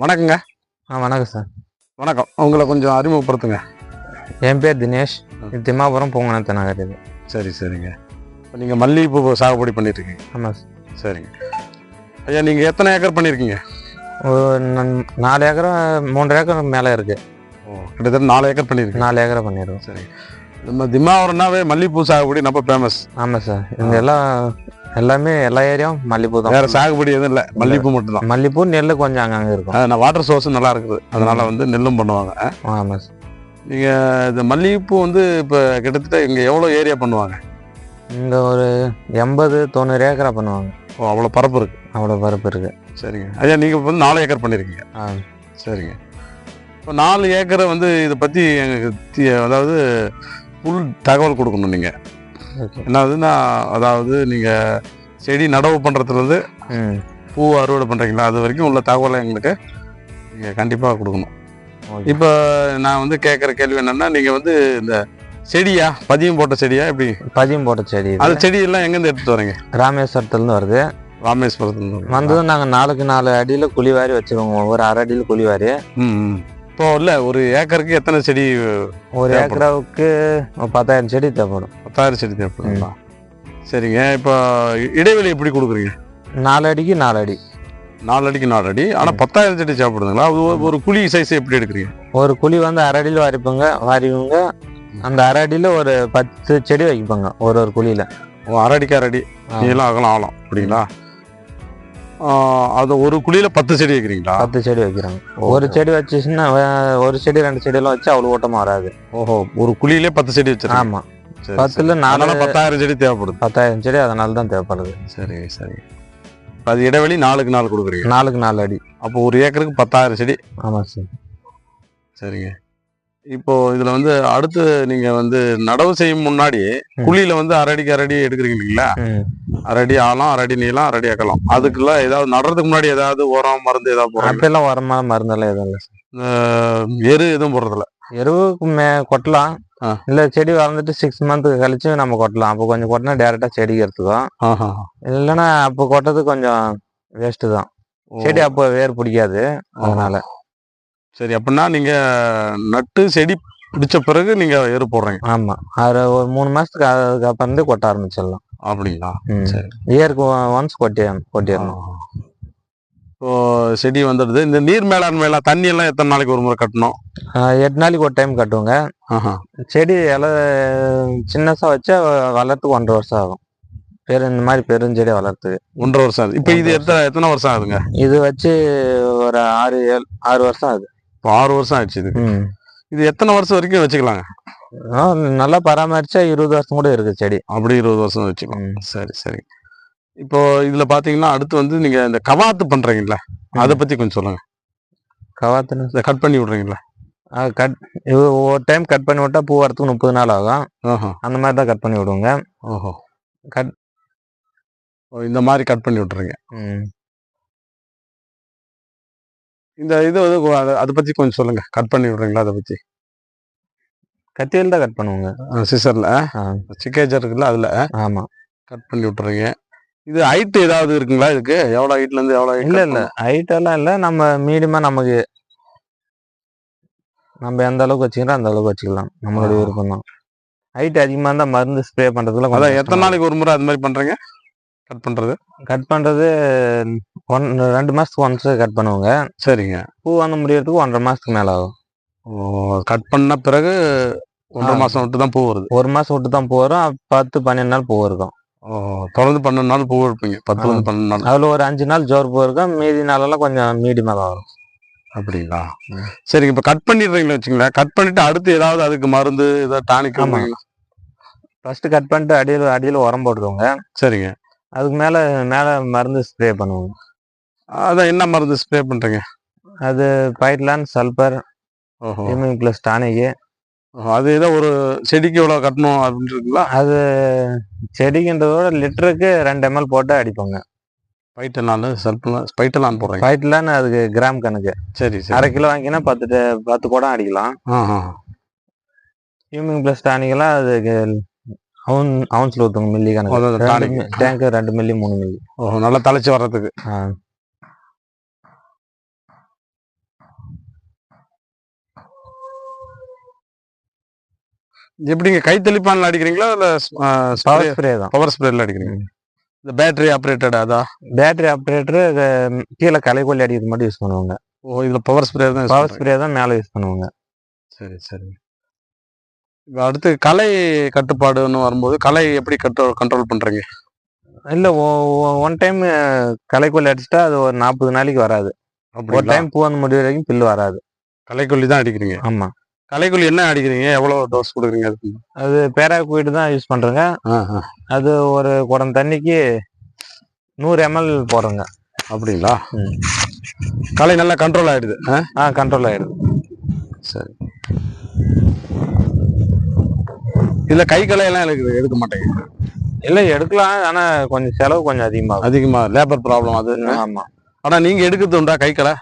வணக்கங்க. வணக்கம் சார். வணக்கம். உங்களை கொஞ்சம் அறிமுகப்படுத்துங்க. என் பேர் தினேஷ். திம்மாபுரம் பூங்கனத்த நகர் இது. சரி சரிங்க. இப்போ நீங்கள் மல்லிகைப்பூ சாகுபடி பண்ணியிருக்கீங்க? ஆமாம் சார். சரிங்க ஐயா. நீங்கள் எத்தனை ஏக்கர் பண்ணியிருக்கீங்க? ஒரு 4 ஏக்கரும் 3 ஏக்கர் மேலே இருக்குது. கிட்டத்தட்ட 4 ஏக்கர் பண்ணியிருக்கீங்க. 4 ஏக்கரை பண்ணிடுவோம். சரி. நம்ம திம்மாவரம்னாவே மல்லிகைப்பூ சாகுபடி ரொம்ப ஃபேமஸ். ஆமாம் சார். இங்கே எல்லாமே எல்லா ஏரியாவும் மல்லிகைப்பூ தான். வேறு சாகுபடி எதுவும் இல்லை, மல்லிகைப்பூ மட்டும்தான். மல்லிகைப்பூ நெல் கொஞ்சம் அங்கங்கே இருக்கும். நான் வாட்டர் சோர்ஸும் நல்லா இருக்குது, அதனால வந்து நெல்லும் பண்ணுவாங்க. ஆமாம் சார். நீங்கள் இந்த மல்லிகைப்பூ வந்து இப்போ கிட்டத்தட்ட இங்கே எவ்வளோ ஏரியா பண்ணுவாங்க? இங்கே ஒரு 80-90 ஏக்கரா பண்ணுவாங்க. அவ்வளோ பரப்பு இருக்குது? அவ்வளோ பரப்பு இருக்குது. சரிங்க ஐயா. நீங்கள் இப்போ வந்து 4 ஏக்கர் பண்ணியிருக்கீங்க? சரிங்க. இப்போ 4 ஏக்கரை வந்து இதை பற்றி எங்களுக்கு அதாவது ஃபுல் தகவல் கொடுக்கணும். நீங்கள் என்னதுன்னா, அதாவது நீங்கள் செடி நடவு பண்ணுறதுலேருந்து பூ அறுவடை பண்ணுறீங்களா, அது வரைக்கும் உள்ள தகவலை எங்களுக்கு நீங்கள் கண்டிப்பாக கொடுக்கணும். இப்போ நான் வந்து கேட்குற கேள்வி என்னென்னா, நீங்கள் வந்து இந்த செடியா பதியம் போட்ட செடியா எப்படி? பதியம் போட்ட செடி. அது செடியெல்லாம் எங்கேருந்து எடுத்துகிட்டு வரீங்க? ராமேஸ்வரத்துலேருந்து வருது. ராமேஸ்வரத்துலேருந்து வந்ததும் நாங்கள் 4 அடியில் குழி வாரி வச்சுருவோம். ஒவ்வொரு 1/2 அடியில் குழி வாரி. இப்போ இல்லை, ஒரு ஏக்கருக்கு எத்தனை செடி? ஒரு ஏக்கராவுக்கு 10,000 செடி தேவைப்படும். 10,000 செடி தேவைப்படுங்களா? சரிங்க. இப்போ இடைவெளி எப்படி கொடுக்குறீங்க? 4 அடிக்கு 4 அடி. 4 அடிக்கு 4 அடி. ஆனால் 10,000 செடி தேவைப்படுதுங்களா? ஒரு குழி சைஸ் எப்படி எடுக்கிறீங்க? ஒரு குழி வந்து 1/2 அடியில் வாரிவுங்க. அந்த 1/2 அடியில் ஒரு 10 செடி வைப்பாங்க ஒரு குழியில். 1/2 அடிக்கு 1/2 அடி நீளம் அகலம் ஆழம் அப்படிங்களா? அது ஒரு குழியில் 10 செடி வைக்கிறீங்களா? 10 செடி வைக்கிறாங்க. ஒரு செடி வச்சுன்னா ஒரு செடி 2 செடியெல்லாம் வச்சு அவ்வளோ ஓட்டமாக வராது. ஓஹோ. ஒரு குழியிலே 10 செடி வச்சிருக்கீங்க? ஆமாம். 10ல் 4 10,000 செடி தேவைப்படுது. 10,000 செடி அதனால தான் தேவைப்படுது. சரி சரி. அது இடைவெளி 4க்கு 4 கொடுக்குறீங்க? 4க்கு 4 அடி. அப்போ ஒரு ஏக்கருக்கு 10,000 செடி. ஆமாம் சார். சரிங்க. இப்போ இதுல வந்து அடுத்து நீங்க வந்து நடவு செய்யும் முன்னாடி குழியில வந்து 1/2 அடிக்கு 1/2 அடி எடுக்கிறீங்க இல்லைங்களா? 1/2 அடி ஆழம், 1/2 அடி நீளம், 1/2 அடி அகலம். அதுக்குள்ள ஏதாவது நடுறதுக்கு முன்னாடி ஏதாவது உரம் மருந்து ஏதாவது போடுறோம்? அப்பெல்லாம் உரமா மருந்தெல்லாம் எதுவும் இல்லை சார். எரு எதுவும் போடுறதில்ல? எருவுக்கு கொட்டலாம். இல்ல செடி வளர்ந்துட்டு 6 மந்த் கழிச்சு நம்ம கொட்டலாம். அப்போ கொஞ்சம் கொட்டினா டேரக்டா செடிக்கு எடுத்துக்கும். இல்லைன்னா அப்போ கொட்டது கொஞ்சம் வேஸ்ட் தான். செடி அப்போ வேர் பிடிக்காது, அதனால. சரி. அப்படின்னா நீங்க நட்டு செடி பிடிச்ச பிறகு நீங்க எரு போடுறீங்க? ஆமா. அது ஒரு 3 மாசத்துக்கு அதுக்கப்புறம் இருந்து கொட்ட ஆரம்பிச்சிடலாம். அப்படிங்களா? சரி. இயருக்கு ஒன்ஸ் கொட்டிடணும். இப்போ செடி வந்துடுது. இந்த நீர் மேலாண்மை எல்லாம், தண்ணி எல்லாம் எத்தனை நாளைக்கு ஒரு முறை கட்டணும்? 8 நாளைக்கு ஒரு டைம் கட்டுவோங்க. செடி சின்னசா வச்சா வளர்த்துக்கு 1.5 வருஷம் ஆகும். இந்த மாதிரி பெருஞ்செடி வளர்த்துக்கு 1.5 வருஷம் ஆகுது. இப்போ இது எத்தனை வருஷம் ஆகுதுங்க? இது வச்சு ஒரு 6 வருஷம் ஆகுது. இப்போ 6 வருஷம் ஆயிடுச்சு இது. இது எத்தனை வருஷம் வரைக்கும் வச்சுக்கலாங்க? நல்லா பராமரிச்சா 20 வருஷம் கூட இருக்கு செடி. அப்படி 20 வருஷம் வச்சுக்கலாம். சரி சரி. இப்போ இதுல பாத்தீங்கன்னா அடுத்து வந்து நீங்க இந்த கவாத்து பண்றீங்களா, அதை பத்தி கொஞ்சம் சொல்லுங்க. கவாத்துன்னு இதை கட் பண்ணி விடுறீங்களா? ஒரு டைம் கட் பண்ணி விட்டா பூ வரத்துக்கு 30 நாள் ஆகும். அந்த மாதிரி தான் கட் பண்ணி விடுவோங்க. ஓஹோ. இந்த மாதிரி கட் பண்ணி விட்டுறீங்க. இந்த இது அதை பத்தி கொஞ்சம் சொல்லுங்க. கட் பண்ணி விடுறீங்களா அதை பத்தி? கத்தியில் தான் கட் பண்ணுவோங்க. சிசர்ல சிக்கேஜர் இருக்குல்ல, அதுல கட் பண்ணி விட்டுறீங்க. இது ஹைட் ஏதாவது இருக்குங்களா? இதுக்கு எவ்வளவு ஹைட்ல இருந்து எவ்வளவு? இல்ல ஹைட் எல்லாம் இல்ல. நம்ம மீடியமா நம்ம எந்த அளவுக்கு வச்சுக்கிறோம் அந்த அளவுக்கு வச்சுக்கலாம். நம்மளுடைய விருப்பம் தான். ஹைட் அதிகமா இருந்தா மருந்து ஸ்ப்ரே பண்றதுல அதான் எத்தனை நாளைக்கு ஒரு முறை அது மாதிரி பண்றீங்க? கட் பண்றது 2 மாசத்துக்கு ஒன்ஸ் கட் பண்ணுவோங்க. சரிங்க. பூ வந்து முடியறதுக்கு 1.5 மாசத்துக்கு மேல ஆகும். கட் பண்ண பிறகு 1.5 மாசம் விட்டு தான் பூ வருது? 1 மாசம் விட்டு தான் பூ வரும். 10-12 நாள் பூ இருக்கும். தொடர்ந்து 12 நாள் பூ இருப்பீங்க? 10-12 நாள். அதுல ஒரு 5 நாள் ஜோர் பூ இருக்கும். மீதி நாளெல்லாம் கொஞ்சம் மீடியமா தான் வரும். அப்படிங்களா? சரிங்க. இப்ப கட் பண்ணிடுறீங்களா வச்சுங்களேன். கட் பண்ணிட்டு அடுத்து ஏதாவது அதுக்கு மருந்து ஏதாவது டானிக்? ஃபர்ஸ்ட் கட் பண்ணிட்டு அடியில உரம் போட்டுருவோங்க. சரிங்க. அதுக்கு மேல மருந்து ஸ்ப்ரே பண்ணுவோங்க. அதான் என்ன மருந்து ஸ்ப்ரே பண்றீங்க? அது பைட்லான், சல்பர், + டானிக். அது ஏதோ ஒரு செடிக்கு எவ்வளவு கட்டணும் அப்படின்னு இருக்குங்களா? அது செடிக்குன்றதோட லிட்டருக்கு 2 ml போட்டு அடிப்போங்க. பைட்டலான் போடுறேன். பைட்லான் அதுக்கு கிராம் கணக்கு. சரி. 1/2 கிலோ வாங்கினா 10 குடம் அடிக்கலாம். + டானிக் எல்லாம் அதுக்கு அவுன்ஸ்ல ஊத்துங்க, மில்லி கணக்கு. Tank 2 milli 3 milli. நல்லா தலைச்சு வர்றதுக்கு. எப்படிங்க கை தெளிப்பான்ல அடிக்கிறீங்களா இல்ல பவர் ஸ்ப்ரே தான். பவர் ஸ்ப்ரேல அடிக்கிறீங்க? இந்த பேட்டரி ஆப்ரேட்டட் அதா? பேட்டரி ஆப்ரேட்டரு கீழே களைக்கொல்லி அடிக்கிறது மட்டும் யூஸ் பண்ணுவாங்க. ஓ, இதுல பவர் ஸ்ப்ரே தான் பவர் ஸ்ப்ரே தான் மேலே யூஸ் பண்ணுவாங்க. சரி சரி. இப்போ அடுத்து களை கட்டுப்பாடுன்னு வரும்போது களை எப்படி கண்ட்ரோல் பண்றீங்க? இல்ல ஒன் டைம் களைக்கொல்லி அடிச்சுட்டா அது ஒரு 40 நாளைக்கு வராது. ஒரு டைம் பூ வந்து முடிவு வரைக்கும் பில்லு வராது. களைக்கொல்லி தான் அடிக்கிறீங்க? ஆமா. களைக்கொல்லி என்ன அடிக்கிறீங்க? எவ்வளவு டோஸ் கொடுக்குறீங்க அதுக்கு? அது பேராக்வைட் தான் யூஸ் பண்றேங்க. அது ஒரு குடம் தண்ணிக்கு 100 ml போடுறேங்க. அப்படிங்களா? களை நல்லா கண்ட்ரோல் ஆயிடுது? கண்ட்ரோல் ஆயிடுது. சரி. இதுல கை களையெல்லாம் எடுக்க மாட்டேங்க? இல்ல எடுக்கலாம், ஆனா கொஞ்சம் செலவு கொஞ்சம் அதிகமா லேபர் ப்ராப்ளம் அது. ஆமா. ஆனா நீங்க எடுக்கிறது உண்டா கை களை?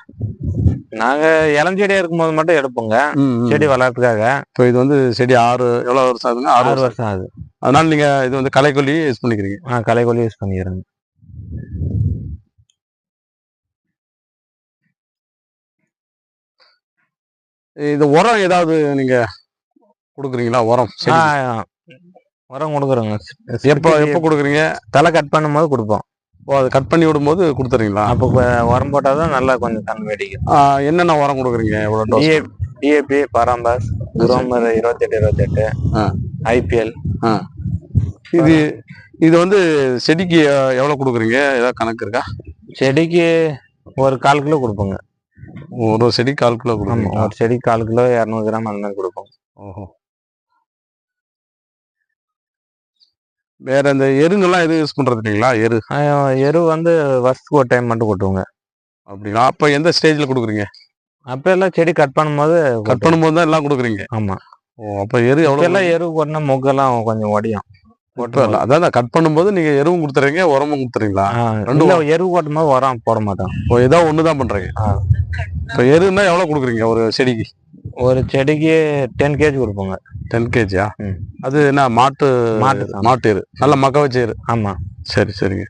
நாங்க இளஞ்செடியா இருக்கும்போது மட்டும் எடுப்போங்க, செடி வளர்றதுக்காக. இப்போ இது வந்து செடி எவ்வளவு வருஷம் ஆகுதுங்க? 6 வருஷம் ஆகுது. அதனால நீங்க இது வந்து களைக்கொல்லி யூஸ் பண்ணிக்கிறீங்க? களைக்கொல்லி யூஸ் பண்ணிக்கிறேங்க. இது உரம் ஏதாவது நீங்க கொடுக்குறீங்களா? உரம் உரம் கொடுக்குறோங்க. எப்போ கொடுக்குறீங்க? தலை கட் பண்ணும்போது கொடுப்போம். ஓ, அது கட் பண்ணி விடும்போது கொடுத்துறீங்களா? அப்போ உரம் போட்டால் தான் நல்லா கொஞ்சம் கண் வெடிக்கும். என்னென்ன உரம் கொடுக்குறீங்க? எவ்வளோ? டிஏபி, பாராம்பாஸ், குரோமர் 28 IPL. இது வந்து செடிக்கு எவ்வளோ கொடுக்குறீங்க? ஏதாவது கணக்கு இருக்கா? செடிக்கு ஒரு 1/4 கிலோ கொடுப்போங்க. ஒரு செடி 1/4 கிலோ கொடுப்போம்? ஒரு செடி 1/4 கிலோ 200 கிராம் அந்த மாதிரி கொடுப்போம். ஓஹோ. வேற இந்த எருங்கெல்லாம் எதுவும் யூஸ் பண்றது இல்லைங்களா? எரு வந்து வருஷத்துக்கு ஒரு டைம் மட்டும் கொட்டுவோங்க. அப்படிங்களா? அப்ப எந்த ஸ்டேஜ்ல கொடுக்குறீங்க? அப்ப எல்லாம் செடி கட் பண்ணும்போது தான் எல்லாம் கொடுக்குறீங்க? ஆமா. ஓ, அப்ப எவ்வளவு எரு கொட்டினா மொக்கெல்லாம் கொஞ்சம் ஒடியும். அதான் கட் பண்ணும்போது நீங்க எருவும் கொடுத்துறீங்க, உரமும் கொடுத்துறீங்களா? எரு கொட்டும் போது உரம் போட மாட்டோம். ஏதோ ஒண்ணுதான் பண்றீங்க. இப்ப எருன்னா எவ்வளவு கொடுக்குறீங்க ஒரு செடிக்கு? ஒரு செடிக்கு 10 kg கொடுப்போங்க. 10 kg? அது என்ன மாட்டு எரு? நல்ல மக்க வச்ச எரு? ஆமா. சரி சரிங்க.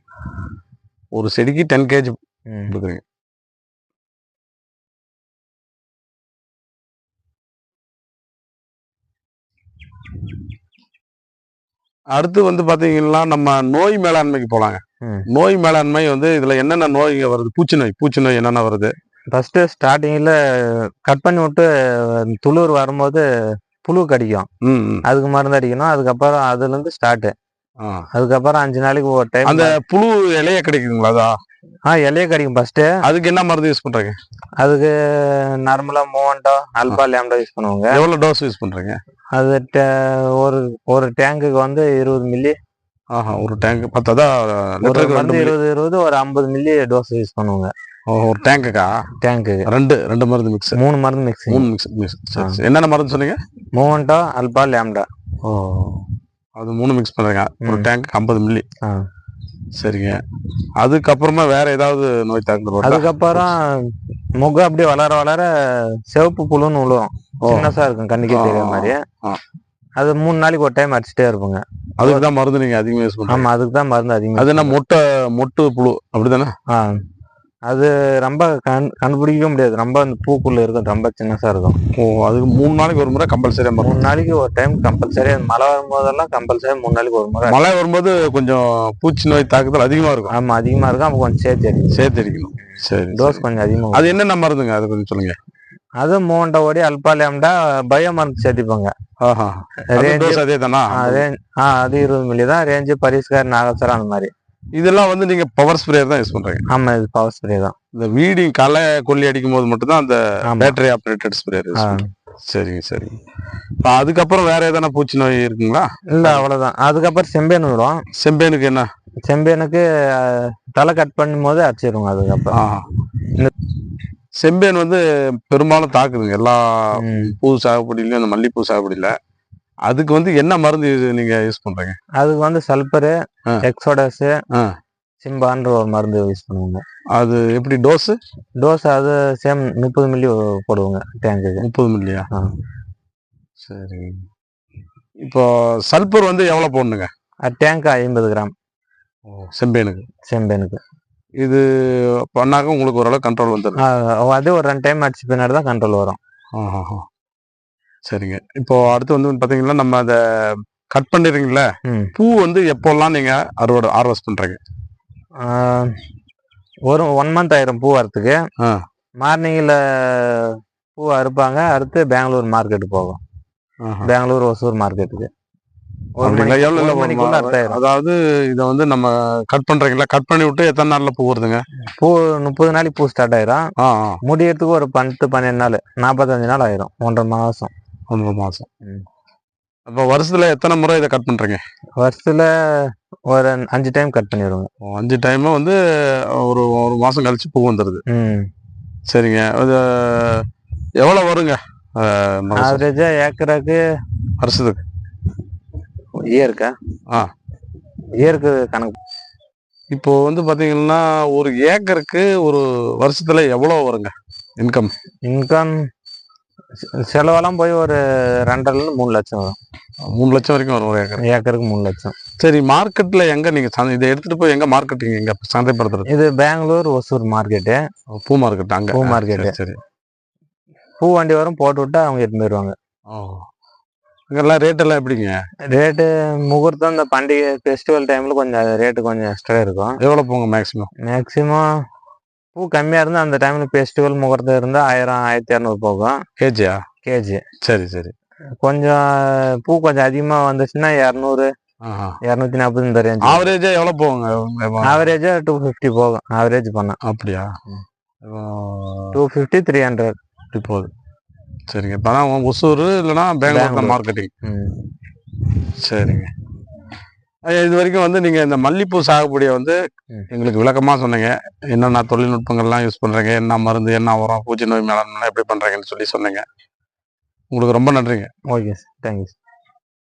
ஒரு செடிக்கு 10 kg கொடுக்குறீங்க. அடுத்து வந்து பாத்தீங்கன்னா நம்ம நோய் மேலாண்மைக்கு போலாங்க. நோய் மேலாண்மை வந்து இதுல என்னென்ன நோய் வருது? பூச்சி நோய் என்னென்ன வருது? ஃபர்ஸ்ட் ஸ்டார்டிங்ல கட் பண்ணி விட்டு துளிர் வரும்போது புழு கடிக்கும், அதுக்கு மருந்து அடிக்கணும். அதுக்கப்புறம் அதுல இருந்து ஸ்டார்ட். அதுக்கப்புறம் 5 நாளைக்கு ஒரு டைம். அந்த புழு இலைய கிடைக்குதுங்களா? இலைய கடிக்கும் ஃபர்ஸ்ட். அதுக்கு என்ன மருந்து யூஸ் பண்றீங்க? அதுக்கு நார்மலா மோவண்டோ, அல்பா லேம்டா யூஸ் பண்ணுவாங்க. எவ்வளவு டோஸ் யூஸ் பண்றீங்க? அது ஒரு டேங்குக்கு வந்து 20 மில்லி. ஒரு டேங்க் பார்த்தா 20 ஒரு 50 மில்லி டோஸ் யூஸ் பண்ணுவாங்க. ஒரு டேங்குக்கா? டேங்குக்கு ரெண்டு மருந்து மிக்ஸ்? 3 மருந்து மிக்ஸ். என்னென்ன மருந்து சொன்னீங்க? மோவண்டோ, அல்பா, லேம்டா. அது 3 மிக்ஸ் பண்றீங்க ஒரு டேங்க் 50 மில்லி? சரிங்க. அதுக்கப்புறமா வேற ஏதாவது நோய் தாக்குதல்? அதுக்கப்புறம் முகம் அப்படியே வளர வளர சிவப்பு புழுன்னு விழுவும், சின்னசா இருக்கும், கண்ணுக்கே தெரியாத மாதிரி. அது 3 நாளைக்கு ஒரு டைம் அடிச்சுட்டே இருப்போங்க. அதுக்குதான் மருந்து நீங்க அதிகமா யூஸ் பண்ணுங்க? ஆமா, அதுக்கு தான் மருந்து அதிகமா. அது என்ன மொட்டு புழு அப்படிதானே? அது ரொம்ப கண்டுபிடிக்கவே முடியாது, ரொம்ப அந்த பூக்குள்ள இருக்கும், ரொம்ப சின்னசா இருக்கும். அதுக்கு 3 நாளைக்கு ஒரு முறை கம்பல்சரியா? 3 நாளைக்கு ஒரு டைம் கம்பல்சரியா. மழை வரும்போதெல்லாம் கம்பல்சரி 3 நாளைக்கு ஒரு முறை. மழை வரும்போது கொஞ்சம் பூச்சி நோய் தாக்குதல் அதிகமா இருக்கும்? ஆமா, அதிகமா இருக்கும். அப்ப கொஞ்சம் சேர்த்து அடிக்கணும். சரி, டோஸ் கொஞ்சம் அதிகமா. அது என்னென்ன மருந்துங்க? அது கொஞ்சம் சொல்லுங்க. அது மோவண்டோ, அல்பா, லேம்டா, பயோ மருந்து சேர்த்திப்பாங்க. அதே தானா? அது 20 மில்லி தான். ரேஞ்சு பரிஸ்கார், நாகசரா அந்த மாதிரி. இதெல்லாம் வந்து நீங்க பவர் ஸ்ப்ரே தான் யூஸ் பண்றீங்க? ஆமா, இது பவர் ஸ்ப்ரே தான். இந்த வீடிங் களை கொல்லி அடிக்கும் போது மட்டும் தான் அந்த பேட்டரி ஆப்ரேட்டட் ஸ்ப்ரே. சரிங்க. அதுக்கப்புறம் வேற எதனா பூச்சி நோய் இருக்குங்களா? இல்ல, அவ்வளவுதான். அதுக்கப்புறம் செம்பேன் விடும். செம்பேனுக்கு என்ன? செம்பேனுக்கு தலை கட் பண்ணும் போது அடிச்சிருவோம். அதுக்கப்புறம் செம்பேன் வந்து பெரும்பாலும் தாக்குதுங்க எல்லா பூ சாகுபடியிலும், அந்த மல்லிப்பூ சாகுபடியில. அதுக்கு வந்து என்ன மருந்து நீங்க யூஸ் பண்றீங்க? அதுக்கு வந்து சல்பரு, எக்ஸோடஸ், சிம்பான்ற ஒரு மருந்து யூஸ் பண்ணுவாங்க. அது எப்படி டோஸ்? அது சேம் 30 மில்லி போடுவாங்க டேங்குக்கு. 30 மில்லியா? சரி. இப்போ சல்பர் வந்து எவ்வளவு போடணுங்க? Tank 50 gram. செம்பேனுக்கு இது பண்ணாக்க உங்களுக்கு ஓரளவு கண்ட்ரோல் வந்துடும்? அது ஒரு 2 டைம் அடிச்சு பின்னாடி தான் கண்ட்ரோல் வரும். சரிங்க. இப்போ அடுத்து வந்து பார்த்தீங்கன்னா, நம்ம அத கட் பண்ணிடுறீங்கல்ல, பூ வந்து எப்போலாம் நீங்க ஹார்வெஸ்ட் பண்றீங்க? ஒரு 1 மந்த் ஆயிரும் பூ வரத்துக்கு. மார்னிங்கில் பூ அறுப்பாங்க, அறுத்து பெங்களூர் மார்க்கெட்டு போகும். பெங்களூர் ஒசூர் மார்க்கெட்டுக்கு எவ்வளோ மணிக்குள்ள அர்த்தாயிரும். அதாவது இதை வந்து நம்ம கட் பண்றீங்களா, கட் பண்ணி விட்டு எத்தனை நாள்ல பூ வருதுங்க? பூ 30 நாளைக்கு பூ ஸ்டார்ட் ஆயிரும். முடியறதுக்கு ஒரு 10-12 நாள், 45 நாள் ஆயிரும். 1.5 மாசம். 1.5 மாசம். அப்போ வருஷத்துல எத்தனை முறை இதை கட் பண்றீங்க? வருஷத்துல ஒரு 5 டைம் கட் பண்ணிடுவோங்க. 5 டைம் வந்து ஒரு மாசம் கழிச்சு பூ வந்துடுது. சரிங்க. அது எவ்வளவு வருங்க ஆவரேஜா ஏக்கருக்கு வருஷத்துக்கு? இயருக்கு கணக்கு. இப்போ வந்து பாத்தீங்கன்னா ஒரு ஏக்கருக்கு ஒரு வருஷத்துல எவ்வளவு வருங்க இன்கம்? செலவெல்லாம் போய் ஒரு 2.5-3 லட்சம் வரும். 3 லட்சம் வரைக்கும் வரும் ஒரு ஏக்கருக்கு 3 லட்சம். சரி, மார்க்கெட்ல எங்க நீங்க இதை எடுத்துட்டு போய் எங்க மார்க்கெட்டிங், எங்க சந்தைப்படுத்துறது? இது பெங்களூர் ஒசூர் மார்க்கெட்டு. பூ மார்க்கெட். அங்க பூ மார்க்கெட்டு. சரி. பூ வண்டி வரும், போட்டு விட்டா அவங்க எடுத்து போயிடுவாங்க. இங்கெல்லாம் ரேட் எல்லாம் எப்படிங்க? ரேட்டு முகூர்த்தம், இந்த பண்டிகை ஃபெஸ்டிவல் டைம்ல கொஞ்சம் ரேட்டு கொஞ்சம் எக்ஸ்ட்ரா இருக்கும். எவ்வளவு போங்க மேக்ஸிமம்? பூ கம்மியா இருந்தா அந்த டைம்ல ஃபெஸ்டிவல் முகூர்த்தம் இருந்தா 1000-1200 போகும். கேஜி. சரி சரி. கொஞ்சம் பூ கொஞ்சம் அதிகமா வந்துச்சுன்னா 200-240 இந்த ரேஞ்ச். ஆவரேஜா எவ்வளவு போகுங்க? ஆவரேஜா 250 போகும். ஆவரேஜ் பண்ணா. அப்படியா? 250-300 இப்படி போகுது. சரிங்க. இப்போ ஒசூர் இல்லைன்னா பெங்களூர் மார்க்கெட்டிங். சரிங்க. இது வரைக்கும் வந்து நீங்க இந்த மல்லிப்பூ சாகுபடியை வந்து எங்களுக்கு விளக்கமா சொன்னீங்க. என்னென்ன தொழில்நுட்பங்கள்லாம் யூஸ் பண்றீங்க, என்ன மருந்து, என்ன உரம், பூச்சி நோய் மேலாண்மை எப்படி பண்றீங்கன்னு சொல்லி சொன்னீங்க. உங்களுக்கு ரொம்ப நன்றிங்க. Okay sir, thank you.